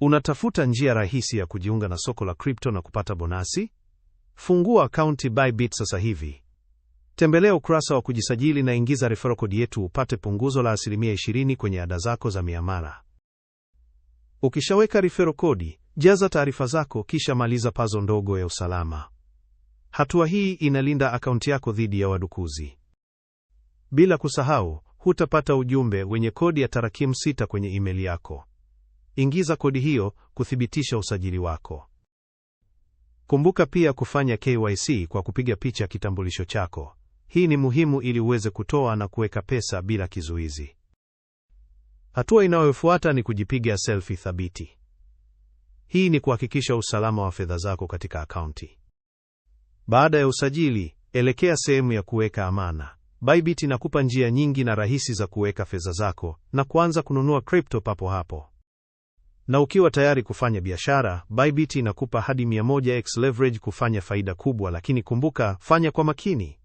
Unatafuta njia rahisi ya kujiunga na soko la crypto na kupata bonasi? Fungua akaunti Bybit sasa hivi. Tembelea ukurasa wa kujisajili na ingiza referral code yetu upate punguzo la 20% kwenye ada zako za miamala. Ukishaweka referral code, jaza taarifa zako kisha maliza puzzle ndogo ya usalama. Hatua hii inalinda akaunti yako dhidi ya wadukuzi. Bila kusahau, hutapata ujumbe wenye kodi ya tarakimu 6 kwenye email yako. Ingiza kodi hiyo kuthibitisha usajili wako. Kumbuka pia kufanya KYC kwa kupiga picha kitambulisho chako. Hii ni muhimu ili uweze kutoa na kuweka pesa bila kizuizi. Hatua inayofuata ni kujipiga selfie thabiti. Hii ni kuhakikisha usalama wa fedha zako katika akaunti. Baada ya usajili, elekea sehemu ya kuweka amana. Bybit inakupa njia nyingi na rahisi za kuweka fedha zako na kuanza kununua crypto papo hapo. Na ukiwa tayari kufanya biashara, Bybit inakupa hadi 100x leverage kufanya faida kubwa, lakini kumbuka, fanya kwa makini.